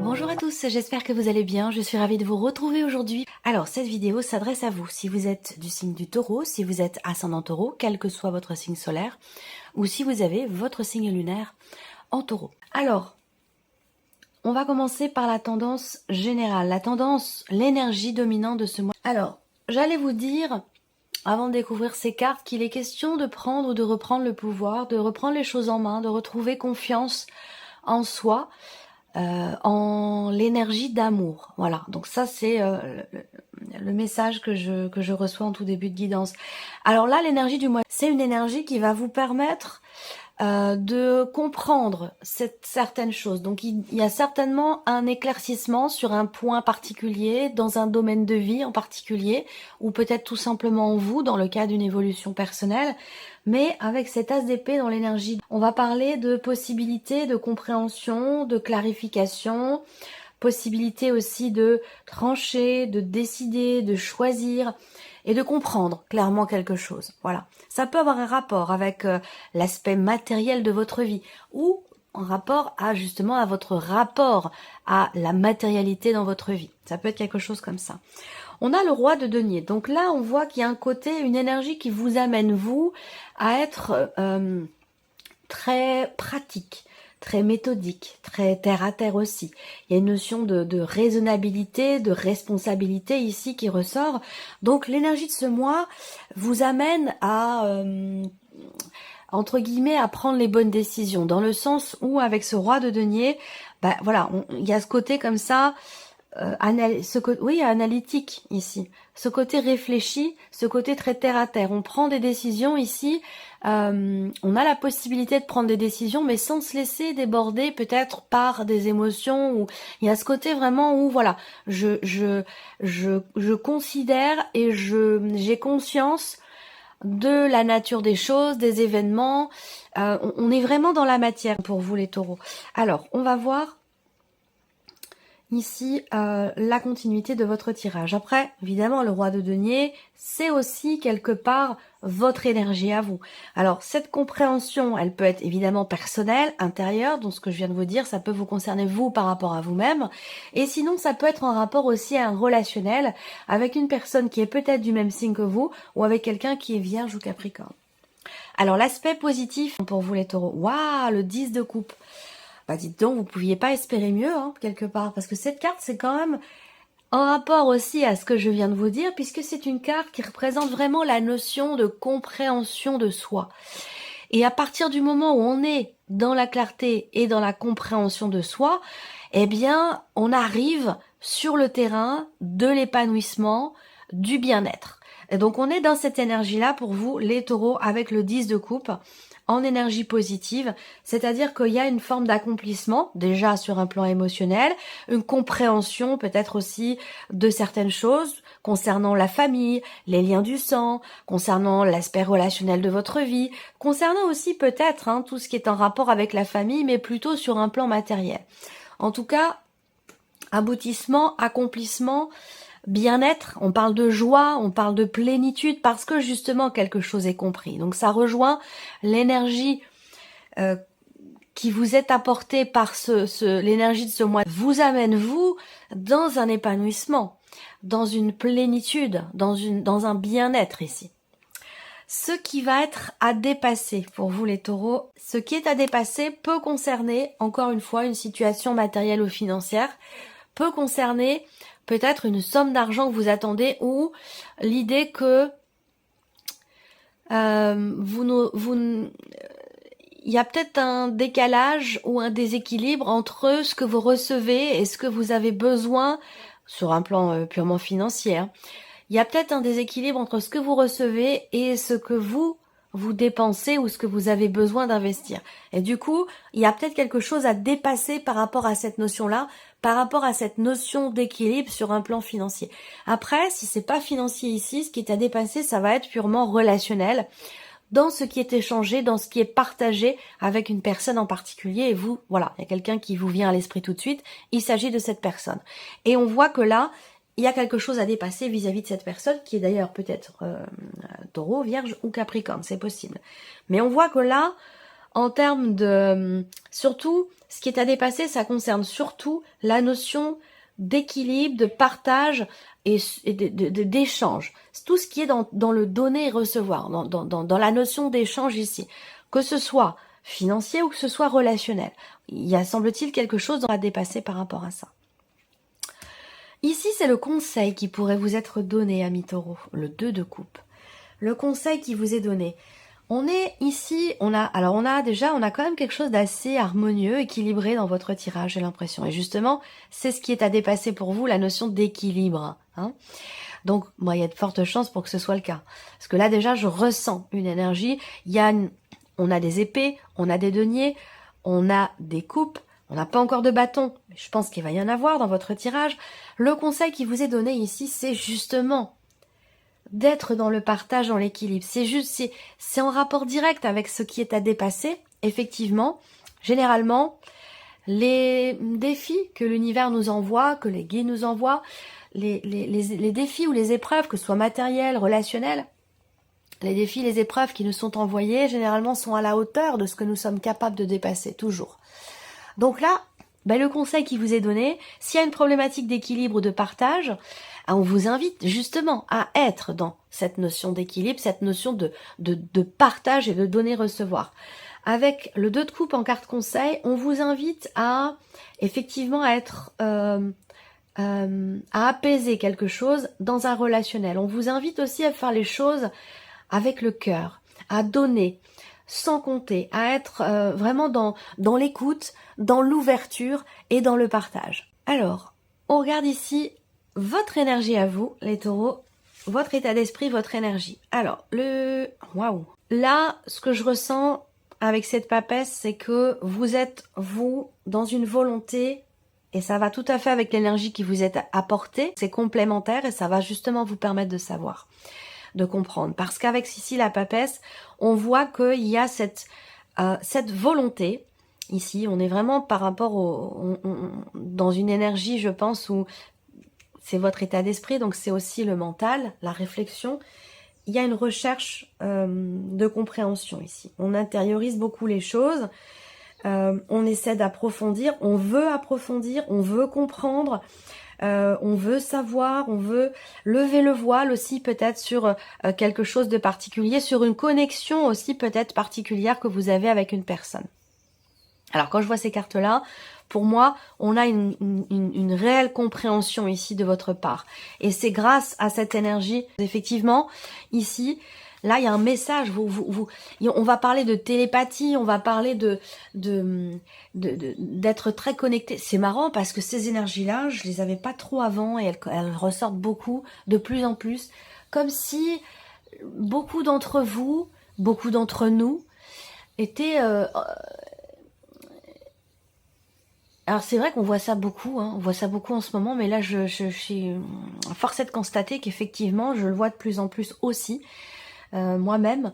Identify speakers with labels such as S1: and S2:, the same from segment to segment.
S1: Bonjour à tous, j'espère que vous allez bien, je suis ravie de vous retrouver aujourd'hui. Alors cette vidéo s'adresse à vous, si vous êtes du signe du Taureau, si vous êtes ascendant Taureau, quel que soit votre signe solaire, ou si vous avez votre signe lunaire en Taureau. Alors, on va commencer par la tendance générale, la tendance, l'énergie dominante de ce mois. Alors, j'allais vous dire, avant de découvrir ces cartes, qu'il est question de prendre ou de reprendre le pouvoir, de reprendre les choses en main, de retrouver confiance en soi, en l'énergie d'amour. Voilà, donc ça c'est le message que je reçois en tout début de guidance. Alors là, l'énergie du mois, c'est une énergie qui va vous permettre de comprendre certaines choses. Donc il y a certainement un éclaircissement sur un point particulier, dans un domaine de vie en particulier, ou peut-être tout simplement en vous, dans le cas d'une évolution personnelle. Mais avec cet as d'épée dans l'énergie, on va parler de possibilités de compréhension, de clarification, possibilité aussi de trancher, de décider, de choisir et de comprendre clairement quelque chose. Voilà. Ça peut avoir un rapport avec l'aspect matériel de votre vie ou en rapport à justement à votre rapport à la matérialité dans votre vie. Ça peut être quelque chose comme ça. On a le roi de denier. Donc là, on voit qu'il y a un côté, une énergie qui vous amène, vous, à être très pratique, très méthodique, très terre à terre aussi. Il y a une notion de raisonnabilité, de responsabilité ici qui ressort. Donc l'énergie de ce mois vous amène à entre guillemets à prendre les bonnes décisions, dans le sens où avec ce roi de denier, voilà, il y a ce côté comme ça, analytique ici, ce côté réfléchi, ce côté très terre à terre. On prend des décisions ici, on a la possibilité de prendre des décisions, mais sans se laisser déborder peut-être par des émotions. Ou il y a ce côté vraiment où voilà, je considère et j'ai conscience de la nature des choses, des événements. On est vraiment dans la matière pour vous les taureaux. Alors, on va voir ici la continuité de votre tirage. Après, évidemment, le roi de denier, c'est aussi quelque part votre énergie à vous. Alors, cette compréhension, elle peut être évidemment personnelle, intérieure, donc ce que je viens de vous dire, ça peut vous concerner vous par rapport à vous-même, et sinon, ça peut être en rapport aussi à un relationnel avec une personne qui est peut-être du même signe que vous, ou avec quelqu'un qui est vierge ou capricorne. Alors, l'aspect positif pour vous les taureaux, waouh, le 10 de coupe. Bah dites donc, vous pouviez pas espérer mieux, hein, quelque part, parce que cette carte, c'est quand même en rapport aussi à ce que je viens de vous dire, puisque c'est une carte qui représente vraiment la notion de compréhension de soi. Et à partir du moment où on est dans la clarté et dans la compréhension de soi, eh bien, on arrive sur le terrain de l'épanouissement, du bien-être. Et donc, on est dans cette énergie-là pour vous, les taureaux, avec le 10 de coupe, en énergie positive, c'est-à-dire qu'il y a une forme d'accomplissement, déjà sur un plan émotionnel, une compréhension peut-être aussi de certaines choses concernant la famille, les liens du sang, concernant l'aspect relationnel de votre vie, concernant aussi peut-être tout ce qui est en rapport avec la famille, mais plutôt sur un plan matériel. En tout cas, aboutissement, accomplissement, bien-être, on parle de joie, on parle de plénitude, parce que justement quelque chose est compris. Donc ça rejoint l'énergie qui vous est apportée par l'énergie de ce mois, vous amène vous dans un épanouissement, dans une plénitude, dans un bien-être ici. Ce qui va être à dépasser pour vous les taureaux, ce qui est à dépasser peut concerner, encore une fois, une situation matérielle ou financière, peut concerner peut-être une somme d'argent que vous attendez ou l'idée que il y a peut-être un décalage ou un déséquilibre entre ce que vous recevez et ce que vous avez besoin sur un plan purement financier. Il y a peut-être un déséquilibre entre ce que vous recevez et ce que vous dépensez ou ce que vous avez besoin d'investir. Et du coup, il y a peut-être quelque chose à dépasser par rapport à cette notion-là, par rapport à cette notion d'équilibre sur un plan financier. Après, si c'est pas financier ici, ce qui est à dépasser, ça va être purement relationnel, dans ce qui est échangé, dans ce qui est partagé avec une personne en particulier. Et vous, voilà, il y a quelqu'un qui vous vient à l'esprit tout de suite, il s'agit de cette personne. Et on voit que là, il y a quelque chose à dépasser vis-à-vis de cette personne, qui est d'ailleurs peut-être taureau, vierge ou capricorne, c'est possible. Mais on voit que là, en termes de... surtout, ce qui est à dépasser, ça concerne surtout la notion d'équilibre, de partage et d'échange. Tout ce qui est dans le donner et recevoir, dans la notion d'échange ici. Que ce soit financier ou que ce soit relationnel. Il y a, semble-t-il, quelque chose à dépasser par rapport à ça. Ici, c'est le conseil qui pourrait vous être donné, ami Taureau, le 2 de coupe. Le conseil qui vous est donné. On est ici, on a quand même quelque chose d'assez harmonieux, équilibré dans votre tirage, j'ai l'impression. Et justement, c'est ce qui est à dépasser pour vous, la notion d'équilibre. Hein. Donc, moi, il y a de fortes chances pour que ce soit le cas. Parce que là, déjà, je ressens une énergie. On a des épées, on a des deniers, on a des coupes, on n'a pas encore de bâton. Mais je pense qu'il va y en avoir dans votre tirage. Le conseil qui vous est donné ici, c'est justement d'être dans le partage, dans l'équilibre. C'est en rapport direct avec ce qui est à dépasser. Effectivement, généralement, les défis que l'univers nous envoie, que les guides nous envoient, les défis ou les épreuves, que ce soit matérielles, relationnelles, les défis, les épreuves qui nous sont envoyés, généralement, sont à la hauteur de ce que nous sommes capables de dépasser, toujours. Donc là, le conseil qui vous est donné, s'il y a une problématique d'équilibre ou de partage, on vous invite justement à être dans cette notion d'équilibre, cette notion de partage et de donner-recevoir. Avec le 2 de coupe en carte conseil, on vous invite à effectivement être à apaiser quelque chose dans un relationnel. On vous invite aussi à faire les choses avec le cœur, à donner sans compter, à être vraiment dans l'écoute, dans l'ouverture et dans le partage. Alors, on regarde ici votre énergie à vous, les taureaux, votre état d'esprit, votre énergie. Alors, waouh. Là, ce que je ressens avec cette papesse, c'est que vous êtes, vous, dans une volonté, et ça va tout à fait avec l'énergie qui vous est apportée, c'est complémentaire et ça va justement vous permettre de savoir, de comprendre. Parce qu'avec ici la papesse, on voit qu'il y a cette volonté. Ici, on est vraiment par rapport dans une énergie, je pense, où c'est votre état d'esprit, donc c'est aussi le mental, la réflexion. Il y a une recherche de compréhension ici. On intériorise beaucoup les choses, on essaie d'approfondir, on veut comprendre, on veut savoir, on veut lever le voile aussi peut-être sur quelque chose de particulier, sur une connexion aussi peut-être particulière que vous avez avec une personne. Alors quand je vois ces cartes-là, pour moi, on a une réelle compréhension ici de votre part. Et c'est grâce à cette énergie, effectivement, ici, là, il y a un message. On va parler de télépathie, on va parler d'être très connecté. C'est marrant parce que ces énergies-là, je les avais pas trop avant et elles ressortent beaucoup, de plus en plus, comme si beaucoup d'entre vous, beaucoup d'entre nous, étaient alors c'est vrai qu'on voit ça beaucoup, on voit ça beaucoup en ce moment, mais là je suis forcée de constater qu'effectivement je le vois de plus en plus aussi, moi-même,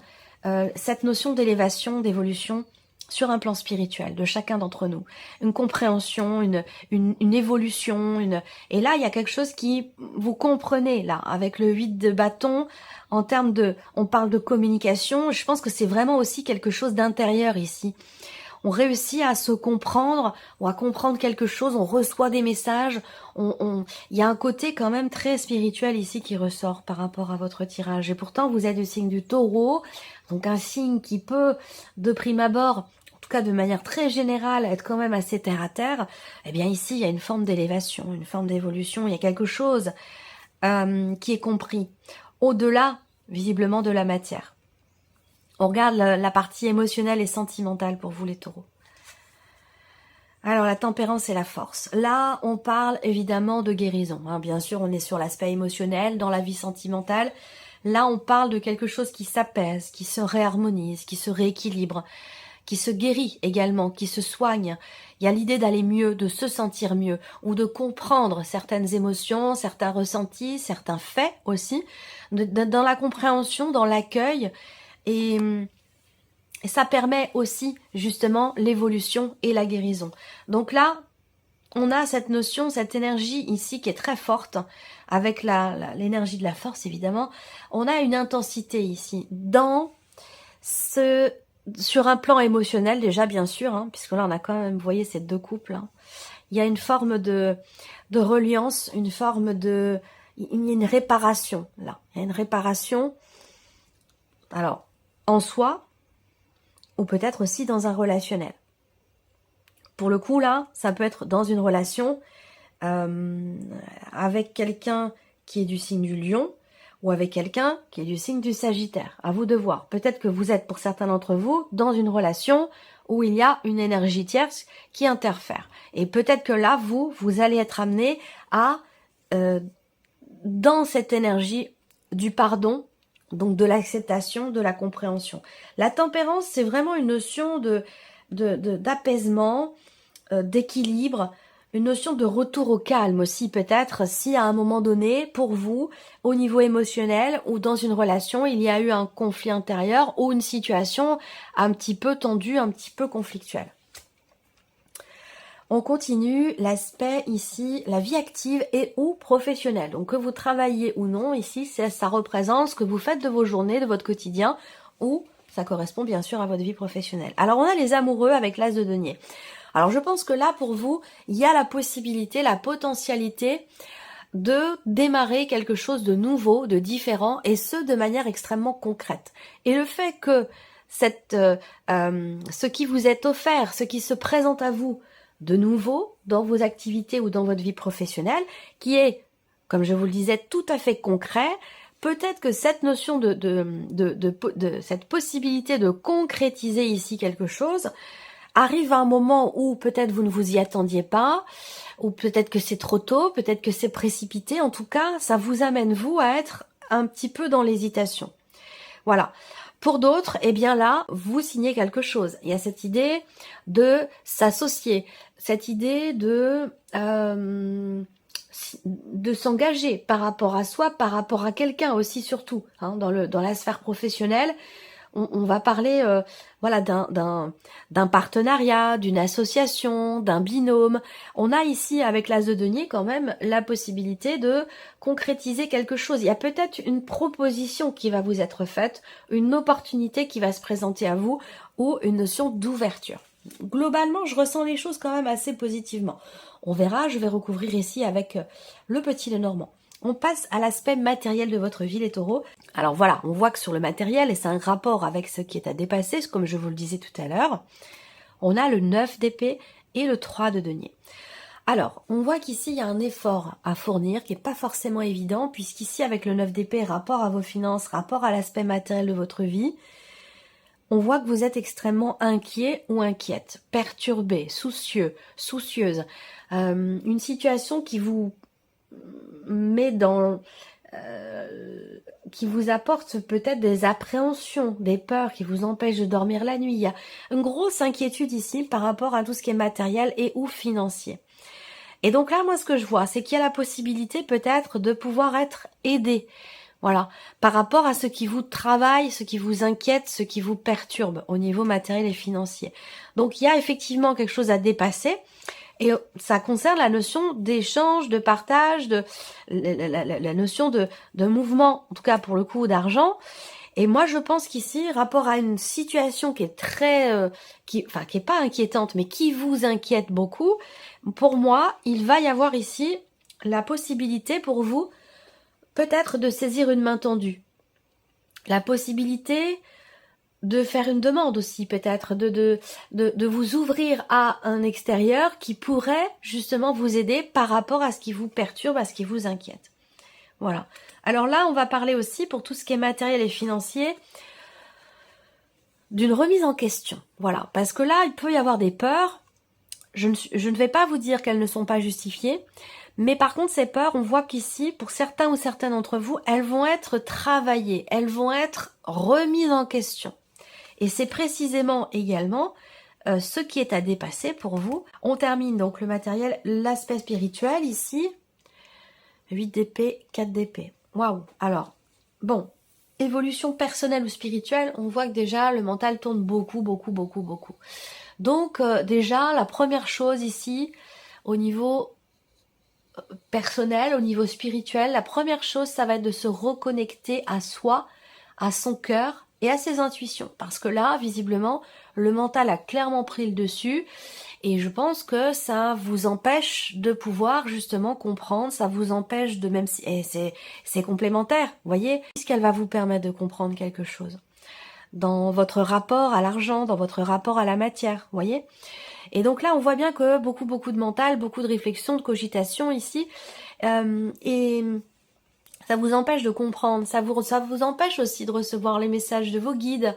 S1: cette notion d'élévation, d'évolution sur un plan spirituel de chacun d'entre nous, une compréhension, une évolution, et là il y a quelque chose qui, vous comprenez là, avec le 8 de bâton, en termes on parle de communication, je pense que c'est vraiment aussi quelque chose d'intérieur ici. On réussit à se comprendre ou à comprendre quelque chose, on reçoit des messages, il y a un côté quand même très spirituel ici qui ressort par rapport à votre tirage. Et pourtant, vous êtes le signe du taureau, donc un signe qui peut, de prime abord, en tout cas de manière très générale, être quand même assez terre à terre. Eh bien ici, il y a une forme d'élévation, une forme d'évolution, il y a quelque chose qui est compris, au-delà, visiblement, de la matière. On regarde la partie émotionnelle et sentimentale pour vous les taureaux. Alors la tempérance et la force. Là, on parle évidemment de guérison. Bien sûr, on est sur l'aspect émotionnel, dans la vie sentimentale. Là, on parle de quelque chose qui s'apaise, qui se réharmonise, qui se rééquilibre, qui se guérit également, qui se soigne. Il y a l'idée d'aller mieux, de se sentir mieux, ou de comprendre certaines émotions, certains ressentis, certains faits aussi, dans la compréhension, dans l'accueil. Et ça permet aussi justement l'évolution et la guérison. Donc là, on a cette notion, cette énergie ici qui est très forte, avec l'énergie de la force évidemment. On a une intensité ici dans sur un plan émotionnel déjà, bien sûr, hein, puisque là on a quand même, vous voyez, ces deux couples, hein. Il y a une forme de reliance, une forme de... Il y a une réparation, là. Il y a une réparation, alors, en soi, ou peut-être aussi dans un relationnel. Pour le coup, là, ça peut être dans une relation avec quelqu'un qui est du signe du Lion ou avec quelqu'un qui est du signe du Sagittaire. À vous de voir. Peut-être que vous êtes, pour certains d'entre vous, dans une relation où il y a une énergie tierce qui interfère. Et peut-être que là, vous allez être amené à, dans cette énergie du pardon, donc de l'acceptation, de la compréhension. La tempérance, c'est vraiment une notion d'apaisement, d'équilibre, une notion de retour au calme aussi peut-être, si à un moment donné, pour vous, au niveau émotionnel ou dans une relation, il y a eu un conflit intérieur ou une situation un petit peu tendue, un petit peu conflictuelle. On continue l'aspect ici, la vie active et ou professionnelle. Donc que vous travaillez ou non, ici ça représente ce que vous faites de vos journées, de votre quotidien, ou ça correspond bien sûr à votre vie professionnelle. Alors on a les amoureux avec l'as de denier. Alors je pense que là pour vous, il y a la possibilité, la potentialité de démarrer quelque chose de nouveau, de différent, et ce de manière extrêmement concrète. Et le fait que ce qui vous est offert, ce qui se présente à vous de nouveau dans vos activités ou dans votre vie professionnelle, qui est, comme je vous le disais, tout à fait concret, peut-être que cette notion de cette possibilité de concrétiser ici quelque chose arrive à un moment où peut-être vous ne vous y attendiez pas, ou peut-être que c'est trop tôt, peut-être que c'est précipité. En tout cas, ça vous amène, vous, à être un petit peu dans l'hésitation. Voilà. Pour d'autres, eh bien là, vous signez quelque chose. Il y a cette idée de s'associer, cette idée de s'engager par rapport à soi, par rapport à quelqu'un aussi surtout, hein, dans la sphère professionnelle. On va parler voilà d'un partenariat, d'une association, d'un binôme. On a ici avec l'as de denier quand même la possibilité de concrétiser quelque chose. Il y a peut-être une proposition qui va vous être faite, une opportunité qui va se présenter à vous ou une notion d'ouverture. Globalement, je ressens les choses quand même assez positivement. On verra, je vais recouvrir ici avec le petit Lenormand. On passe à l'aspect matériel de votre vie, les taureaux. Alors voilà, on voit que sur le matériel, et c'est un rapport avec ce qui est à dépasser, comme je vous le disais tout à l'heure, on a le 9 d'épée et le 3 de denier. Alors, on voit qu'ici, il y a un effort à fournir qui n'est pas forcément évident, puisqu'ici, avec le 9 d'épée, rapport à vos finances, rapport à l'aspect matériel de votre vie, on voit que vous êtes extrêmement inquiet ou inquiète, perturbé, soucieux, soucieuse. Une situation qui vous met dans... qui vous apporte peut-être des appréhensions, des peurs qui vous empêchent de dormir la nuit. Il y a une grosse inquiétude ici par rapport à tout ce qui est matériel et ou financier. Et donc là, moi, ce que je vois, c'est qu'il y a la possibilité peut-être de pouvoir être aidé. Voilà, par rapport à ce qui vous travaille, ce qui vous inquiète, ce qui vous perturbe au niveau matériel et financier. Donc il y a effectivement quelque chose à dépasser. Et ça concerne la notion d'échange, de partage, la notion de mouvement, en tout cas pour le coup d'argent. Et moi je pense qu'ici, rapport à une situation qui est très, qui est pas inquiétante, mais qui vous inquiète beaucoup, pour moi, il va y avoir ici la possibilité pour vous, peut-être de saisir une main tendue. La possibilité de faire une demande aussi, peut-être, de vous ouvrir à un extérieur qui pourrait justement vous aider par rapport à ce qui vous perturbe, à ce qui vous inquiète. Voilà. Alors là, on va parler aussi, pour tout ce qui est matériel et financier, d'une remise en question. Voilà. Parce que là, il peut y avoir des peurs. Je ne vais pas vous dire qu'elles ne sont pas justifiées. Mais par contre, ces peurs, on voit qu'ici, pour certains ou certaines d'entre vous, elles vont être travaillées. Elles vont être remises en question. Et c'est précisément également ce qui est à dépasser pour vous. On termine donc le matériel, l'aspect spirituel ici. 8 d'épée, 4 d'épée. Waouh. Alors, bon, évolution personnelle ou spirituelle, on voit que déjà le mental tourne beaucoup, beaucoup, beaucoup, beaucoup. Donc déjà, la première chose ici, au niveau personnel, au niveau spirituel, la première chose, ça va être de se reconnecter à soi, à son cœur et à ses intuitions. Parce que là, visiblement, le mental a clairement pris le dessus et je pense que ça vous empêche de pouvoir justement comprendre, ça vous empêche de même si... Et c'est complémentaire, vous voyez, puisqu'elle va vous permettre de comprendre quelque chose. Dans votre rapport à l'argent, dans votre rapport à la matière, vous voyez. Et donc là, on voit bien que beaucoup de mental, beaucoup de réflexion, de cogitation ici, et ça vous empêche de comprendre, ça vous empêche aussi de recevoir les messages de vos guides,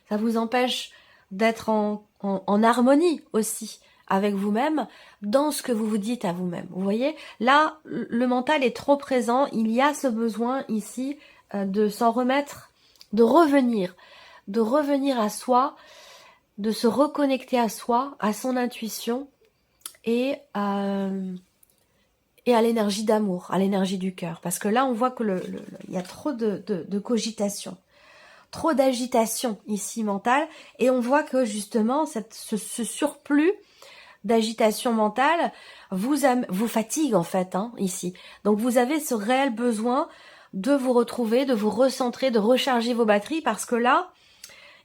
S1: ça vous empêche d'être en harmonie aussi avec vous-même, dans ce que vous vous dites à vous-même. Vous voyez, là, le mental est trop présent, il y a ce besoin ici de s'en remettre, de revenir à soi, de se reconnecter à soi, à son intuition et à l'énergie d'amour, à l'énergie du cœur. Parce que là, on voit que il y a trop de cogitation, trop d'agitation ici mentale, et on voit que justement, ce surplus d'agitation mentale vous fatigue en fait, ici. Donc vous avez ce réel besoin de vous retrouver, de vous recentrer, de recharger vos batteries, parce que là,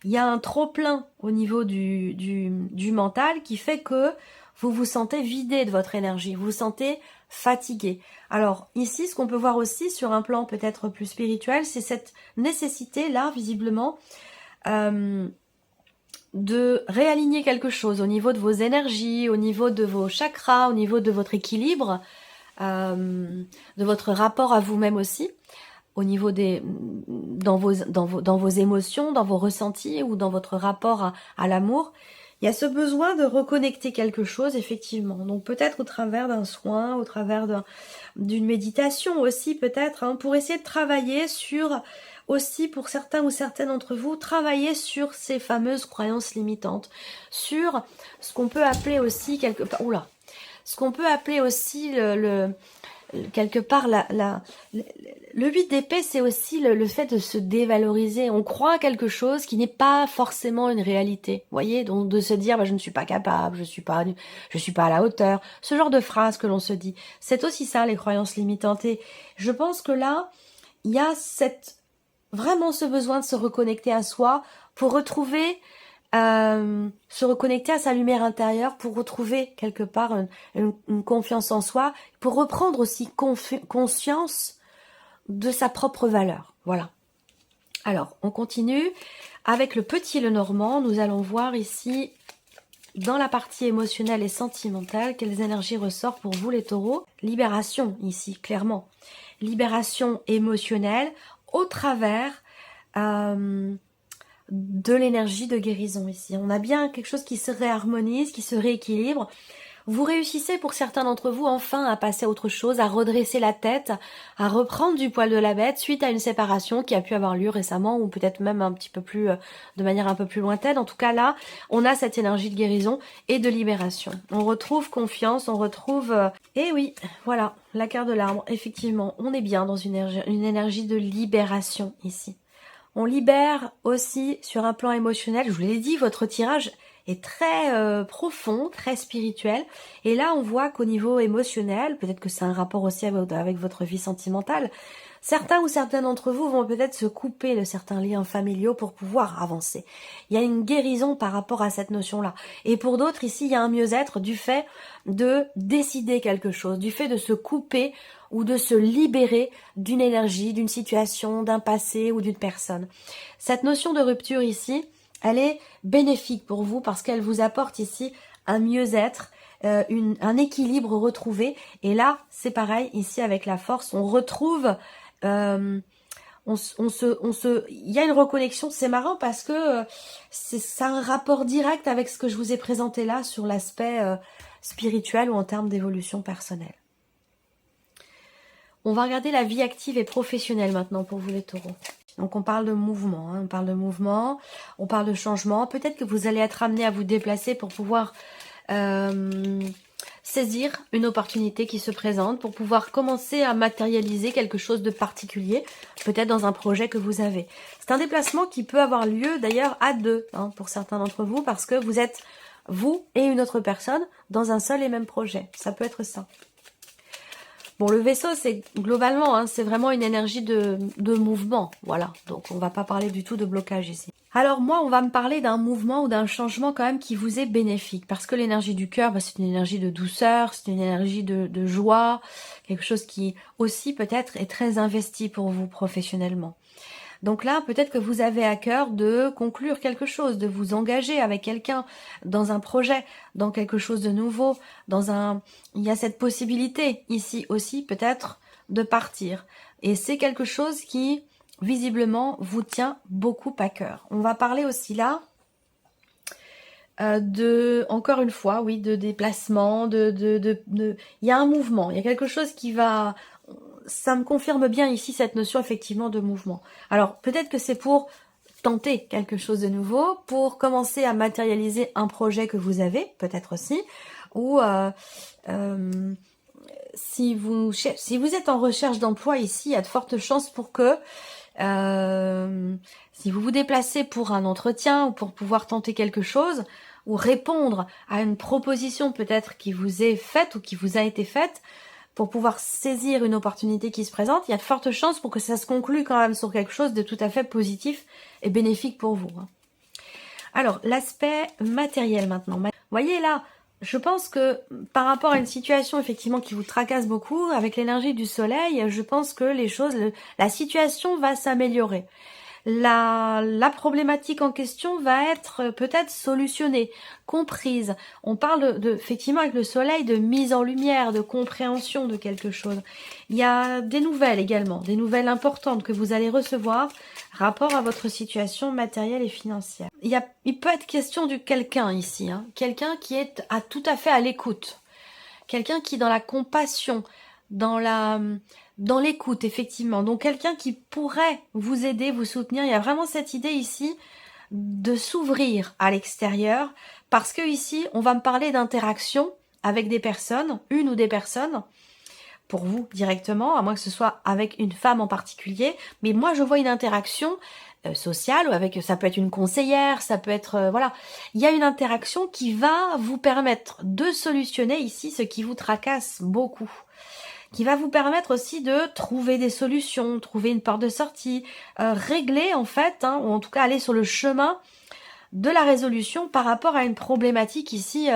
S1: il y a un trop-plein au niveau du mental qui fait que vous vous sentez vidé de votre énergie, vous vous sentez fatigué. Alors ici, ce qu'on peut voir aussi sur un plan peut-être plus spirituel, c'est cette nécessité là, visiblement, de réaligner quelque chose au niveau de vos énergies, au niveau de vos chakras, au niveau de votre équilibre, de votre rapport à vous-même aussi, au niveau dans vos émotions, dans vos ressentis ou dans votre rapport à l'amour. Il y a ce besoin de reconnecter quelque chose, effectivement. Donc peut-être au travers d'un soin, au travers d'une méditation aussi, peut-être, pour essayer de travailler sur, aussi pour certains ou certaines d'entre vous, travailler sur ces fameuses croyances limitantes, sur ce qu'on peut appeler aussi quelque part, ce qu'on peut appeler aussi quelque part, le 8 d'épée, c'est aussi le fait de se dévaloriser. On croit à quelque chose qui n'est pas forcément une réalité. Vous voyez, donc de se dire, je ne suis pas capable, je suis pas à la hauteur. Ce genre de phrase que l'on se dit. C'est aussi ça, les croyances limitantes. Et je pense que là, il y a vraiment ce besoin de se reconnecter à soi pour retrouver se reconnecter à sa lumière intérieure, pour retrouver quelque part une confiance en soi, pour reprendre aussi conscience de sa propre valeur. Voilà. Alors, on continue avec le petit Lenormand. Nous allons voir ici, dans la partie émotionnelle et sentimentale, quelles énergies ressortent pour vous les taureaux. Libération ici, clairement. Libération émotionnelle au travers de l'énergie de guérison ici. On a bien quelque chose qui se réharmonise, qui se rééquilibre. Vous réussissez pour certains d'entre vous enfin à passer à autre chose, à redresser la tête, à reprendre du poil de la bête suite à une séparation qui a pu avoir lieu récemment ou peut-être même un petit peu plus, de manière un peu plus lointaine. En tout cas là, on a cette énergie de guérison et de libération. On retrouve confiance, on retrouve... Et oui, voilà, la carte de l'arbre. Effectivement, on est bien dans une énergie de libération ici. On libère aussi sur un plan émotionnel. Je vous l'ai dit, votre tirage est très profond, très spirituel. Et là, on voit qu'au niveau émotionnel, peut-être que c'est un rapport aussi avec votre vie sentimentale, certains ou certaines d'entre vous vont peut-être se couper de certains liens familiaux pour pouvoir avancer. Il y a une guérison par rapport à cette notion-là. Et pour d'autres, ici, il y a un mieux-être du fait de décider quelque chose, du fait de se couper ou de se libérer d'une énergie, d'une situation, d'un passé ou d'une personne. Cette notion de rupture ici, elle est bénéfique pour vous parce qu'elle vous apporte ici un mieux-être, un équilibre retrouvé. Et là, c'est pareil, ici avec la force, on retrouve... il y a une reconnexion, c'est marrant parce que ça a un rapport direct avec ce que je vous ai présenté là sur l'aspect spirituel ou en termes d'évolution personnelle. On va regarder la vie active et professionnelle maintenant pour vous les taureaux. Donc on parle de mouvement, on parle de mouvement, on parle de changement. Peut-être que vous allez être amené à vous déplacer pour pouvoir saisir une opportunité qui se présente, pour pouvoir commencer à matérialiser quelque chose de particulier, peut-être dans un projet que vous avez. C'est un déplacement qui peut avoir lieu d'ailleurs à deux, pour certains d'entre vous, parce que vous êtes, vous et une autre personne, dans un seul et même projet. Ça peut être ça. Bon, le vaisseau, c'est globalement, c'est vraiment une énergie de mouvement, voilà. Donc, on va pas parler du tout de blocage ici. Alors moi, on va me parler d'un mouvement ou d'un changement quand même qui vous est bénéfique. Parce que l'énergie du cœur, c'est une énergie de douceur, c'est une énergie de joie, quelque chose qui aussi peut-être est très investi pour vous professionnellement. Donc là, peut-être que vous avez à cœur de conclure quelque chose, de vous engager avec quelqu'un dans un projet, dans quelque chose de nouveau, il y a cette possibilité ici aussi peut-être de partir. Et c'est quelque chose qui visiblement vous tient beaucoup à cœur. On va parler aussi là encore une fois, oui, de déplacement, il y a un mouvement, il y a quelque chose qui va, ça me confirme bien ici cette notion effectivement de mouvement. Alors peut-être que c'est pour tenter quelque chose de nouveau, pour commencer à matérialiser un projet que vous avez, peut-être aussi, ou euh, si vous êtes en recherche d'emploi ici, il y a de fortes chances pour que si vous vous déplacez pour un entretien ou pour pouvoir tenter quelque chose ou répondre à une proposition peut-être qui vous est faite ou qui vous a été faite, pour pouvoir saisir une opportunité qui se présente, il y a de fortes chances pour que ça se conclue quand même sur quelque chose de tout à fait positif et bénéfique pour vous. Alors, l'aspect matériel maintenant. Vous voyez là, je pense que par rapport à une situation effectivement qui vous tracasse beaucoup, avec l'énergie du soleil, je pense que la situation va s'améliorer. La problématique en question va être peut-être solutionnée, comprise. On parle effectivement avec le soleil de mise en lumière, de compréhension de quelque chose. Il y a des nouvelles également, des nouvelles importantes que vous allez recevoir rapport à votre situation matérielle et financière. Il peut être question de quelqu'un ici, quelqu'un qui est tout à fait à l'écoute, quelqu'un qui est dans la compassion, dans l'écoute, effectivement. Donc quelqu'un qui pourrait vous aider, vous soutenir. Il y a vraiment cette idée ici de s'ouvrir à l'extérieur, parce que ici, on va me parler d'interaction avec des personnes, une ou des personnes, pour vous directement, à moins que ce soit avec une femme en particulier. Mais moi, je vois une interaction sociale, ou ça peut être une conseillère, ça peut être, voilà. Il y a une interaction qui va vous permettre de solutionner ici ce qui vous tracasse beaucoup, qui va vous permettre aussi de trouver des solutions, trouver une porte de sortie, régler en fait, ou en tout cas aller sur le chemin de la résolution par rapport à une problématique ici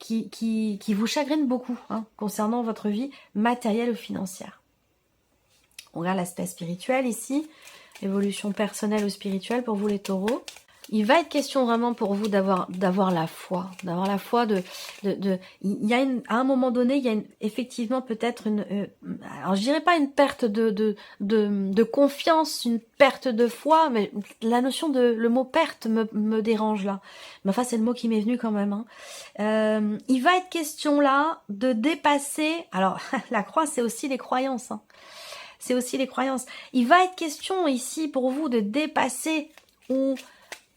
S1: qui vous chagrine beaucoup concernant votre vie matérielle ou financière. On regarde l'aspect spirituel ici, évolution personnelle ou spirituelle pour vous les taureaux. Il va être question vraiment pour vous d'avoir la foi, il y a à un moment donné, il y a effectivement peut-être alors je dirais pas une perte de confiance, une perte de foi, mais le mot perte me dérange là. Mais enfin, c'est le mot qui m'est venu quand même. Il va être question là de dépasser, alors la croix c'est aussi les croyances, c'est aussi les croyances. Il va être question ici pour vous de dépasser ou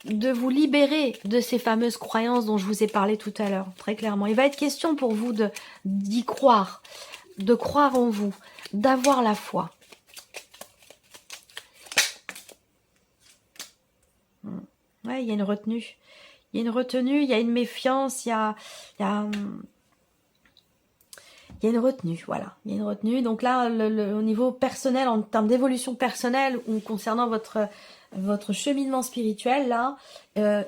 S1: de vous libérer de ces fameuses croyances dont je vous ai parlé tout à l'heure, très clairement. Il va être question pour vous d'y croire, de croire en vous, d'avoir la foi. Ouais, il y a une retenue. Il y a une retenue, il y a une méfiance, il y a une retenue, voilà. Il y a une retenue. Donc là, au niveau personnel, en termes d'évolution personnelle ou concernant votre cheminement spirituel, là,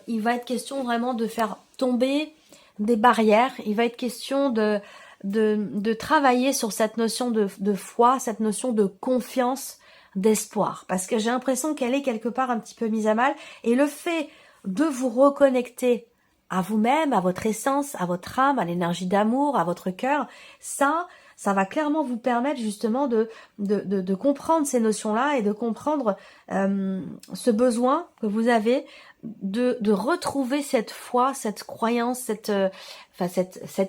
S1: il va être question vraiment de faire tomber des barrières. Il va être question de travailler sur cette notion de foi, cette notion de confiance, d'espoir. Parce que j'ai l'impression qu'elle est quelque part un petit peu mise à mal. Et le fait de vous reconnecter à vous-même, à votre essence, à votre âme, à l'énergie d'amour, à votre cœur, ça va clairement vous permettre justement de comprendre ces notions-là et de comprendre ce besoin que vous avez de retrouver cette foi, cette croyance, cet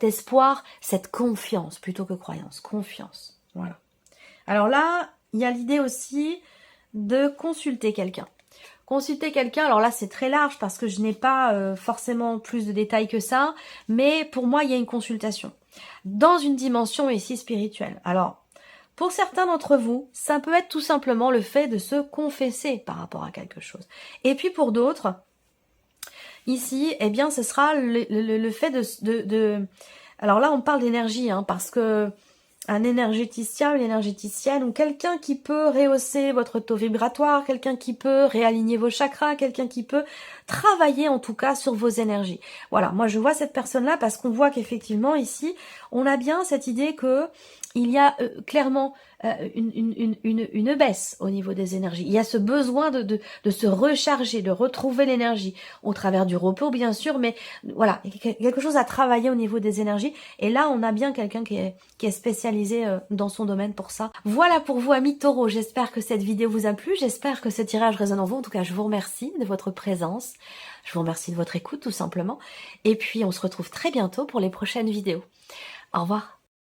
S1: espoir, cette confiance, plutôt que croyance, confiance. Voilà. Alors là, il y a l'idée aussi de consulter quelqu'un. Consulter quelqu'un, alors là c'est très large parce que je n'ai pas forcément plus de détails que ça, mais pour moi il y a une consultation dans une dimension ici spirituelle. Alors, pour certains d'entre vous, ça peut être tout simplement le fait de se confesser par rapport à quelque chose. Et puis pour d'autres, ici, eh bien ce sera le fait de... Alors là on parle d'énergie, parce que un énergéticien, une énergéticienne ou quelqu'un qui peut rehausser votre taux vibratoire, quelqu'un qui peut réaligner vos chakras, quelqu'un qui peut travailler en tout cas sur vos énergies. Voilà, moi je vois cette personne-là parce qu'on voit qu'effectivement ici, on a bien cette idée que il y a clairement une baisse au niveau des énergies. Il y a ce besoin de se recharger, de retrouver l'énergie au travers du repos bien sûr, mais voilà, quelque chose à travailler au niveau des énergies. Et là, on a bien quelqu'un qui est spécialisé dans son domaine pour ça. Voilà pour vous, amis taureaux. J'espère que cette vidéo vous a plu. J'espère que ce tirage résonne en vous. En tout cas, je vous remercie de votre présence. Je vous remercie de votre écoute, tout simplement. Et puis, on se retrouve très bientôt pour les prochaines vidéos. Au revoir.